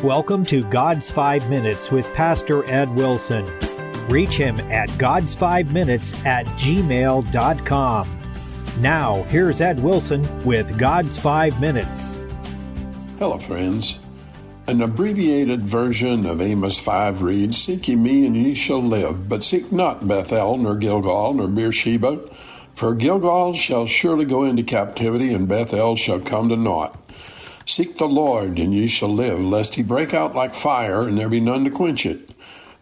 Welcome to God's 5 Minutes with Pastor Ed Wilson. Reach him at GodsFiveMinutes@gmail.com. Now, here's Ed Wilson with God's 5 Minutes. Hello, friends. An abbreviated version of Amos 5 reads, "Seek ye me, and ye shall live, but seek not Bethel, nor Gilgal, nor Beersheba. For Gilgal shall surely go into captivity, and Bethel shall come to naught. Seek the Lord, and ye shall live, lest he break out like fire, and there be none to quench it.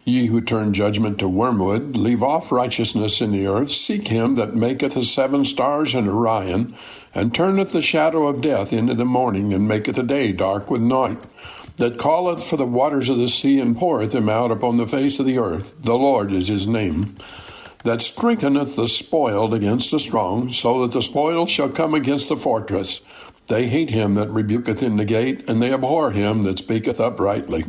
Ye who turn judgment to wormwood, leave off righteousness in the earth. Seek him that maketh the 7 stars in Orion, and turneth the shadow of death into the morning, and maketh the day dark with night. That calleth for the waters of the sea, and poureth them out upon the face of the earth. The Lord is his name. That strengtheneth the spoiled against the strong, so that the spoiled shall come against the fortress. They hate him that rebuketh in the gate, and they abhor him that speaketh uprightly."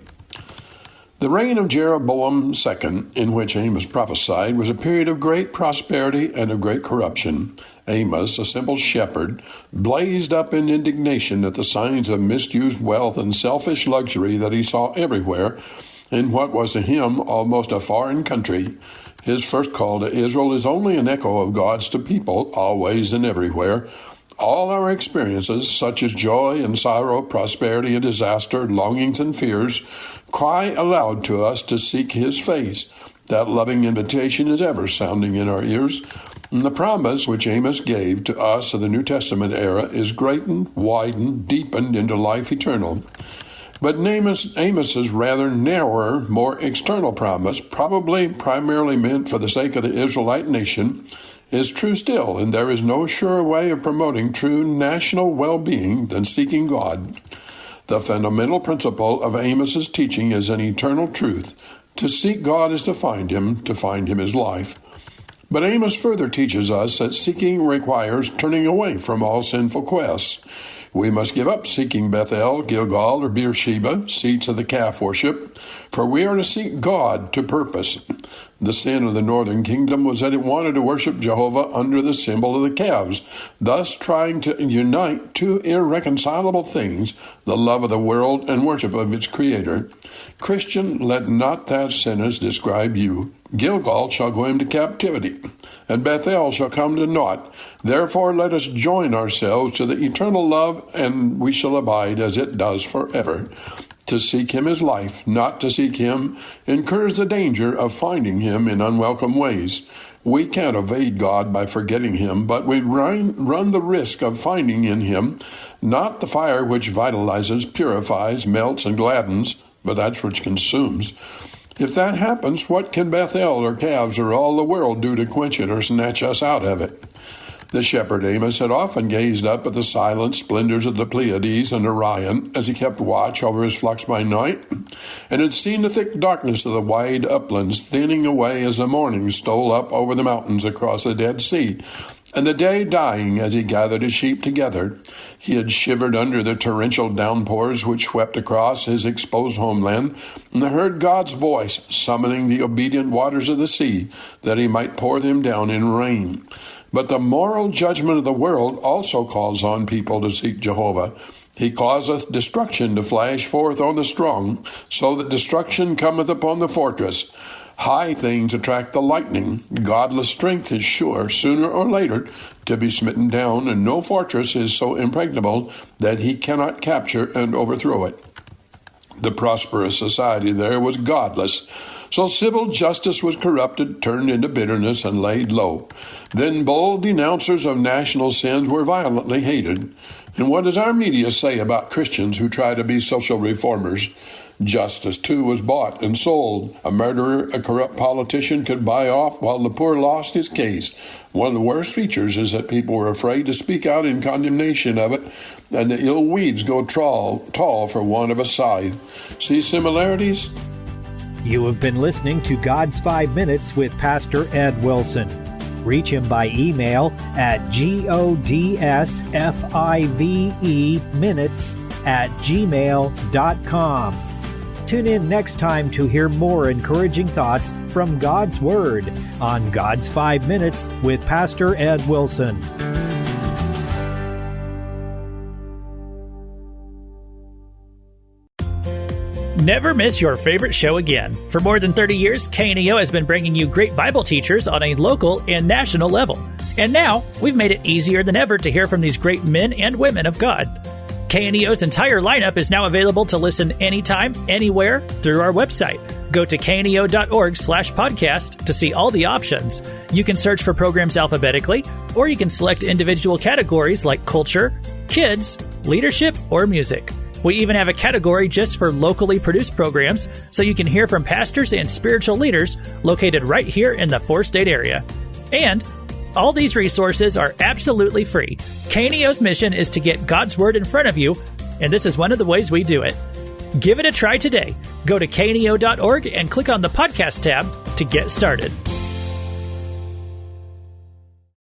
The reign of Jeroboam II, in which Amos prophesied, was a period of great prosperity and of great corruption. Amos, a simple shepherd, blazed up in indignation at the signs of misused wealth and selfish luxury that he saw everywhere in what was to him almost a foreign country. His first call to Israel is only an echo of God's to people, always and everywhere. All our experiences, such as joy and sorrow, prosperity and disaster, longings and fears, cry aloud to us to seek his face. That loving invitation is ever sounding in our ears. And the promise which Amos gave to us of the New Testament era is greatened, widened, deepened into life eternal. But Amos's rather narrower, more external promise, probably primarily meant for the sake of the Israelite nation, is true still, and there is no surer way of promoting true national well-being than seeking God. The fundamental principle of Amos's teaching is an eternal truth. To seek God is to find him is life. But Amos further teaches us that seeking requires turning away from all sinful quests. We must give up seeking Bethel, Gilgal, or Beersheba, seats of the calf worship, for we are to seek God to purpose. The sin of the northern kingdom was that it wanted to worship Jehovah under the symbol of the calves, thus trying to unite two irreconcilable things, the love of the world and worship of its Creator. Christian, let not that sentence describe you. Gilgal shall go into captivity, and Bethel shall come to naught. Therefore let us join ourselves to the eternal love, and we shall abide as it does forever. To seek him is life. Not to seek him incurs the danger of finding him in unwelcome ways. We can't evade God by forgetting him, but we run the risk of finding in him not the fire which vitalizes, purifies, melts, and gladdens, but that which consumes. If that happens, what can Bethel or calves or all the world do to quench it or snatch us out of it? The shepherd Amos had often gazed up at the silent splendors of the Pleiades and Orion as he kept watch over his flocks by night, and had seen the thick darkness of the wide uplands thinning away as the morning stole up over the mountains across the Dead Sea, and the day dying as he gathered his sheep together. He had shivered under the torrential downpours which swept across his exposed homeland, and heard God's voice summoning the obedient waters of the sea that he might pour them down in rain. But the moral judgment of the world also calls on people to seek Jehovah. He causeth destruction to flash forth on the strong, so that destruction cometh upon the fortress. High things attract the lightning. Godless strength is sure, sooner or later, to be smitten down, and no fortress is so impregnable that he cannot capture and overthrow it. The prosperous society there was godless, so civil justice was corrupted, turned into bitterness, and laid low. Then bold denouncers of national sins were violently hated. And what does our media say about Christians who try to be social reformers? Justice, too, was bought and sold. A murderer, a corrupt politician could buy off while the poor lost his case. One of the worst features is that people were afraid to speak out in condemnation of it, and the ill weeds go tall for want of a scythe. See similarities? You have been listening to God's 5 Minutes with Pastor Ed Wilson. Reach him by email at GodsFiveMinutes@gmail.com. Tune in next time to hear more encouraging thoughts from God's Word on God's 5 Minutes with Pastor Ed Wilson. Never miss your favorite show again. For more than 30 years, KNEO has been bringing you great Bible teachers on a local and national level. And now, we've made it easier than ever to hear from these great men and women of God. KNEO's entire lineup is now available to listen anytime, anywhere, through our website. Go to kneo.org/podcast to see all the options. You can search for programs alphabetically, or you can select individual categories like culture, kids, leadership, or music. We even have a category just for locally produced programs, so you can hear from pastors and spiritual leaders located right here in the 4-state area. And all these resources are absolutely free. KNEO's mission is to get God's Word in front of you, and this is one of the ways we do it. Give it a try today. Go to kneo.org and click on the podcast tab to get started.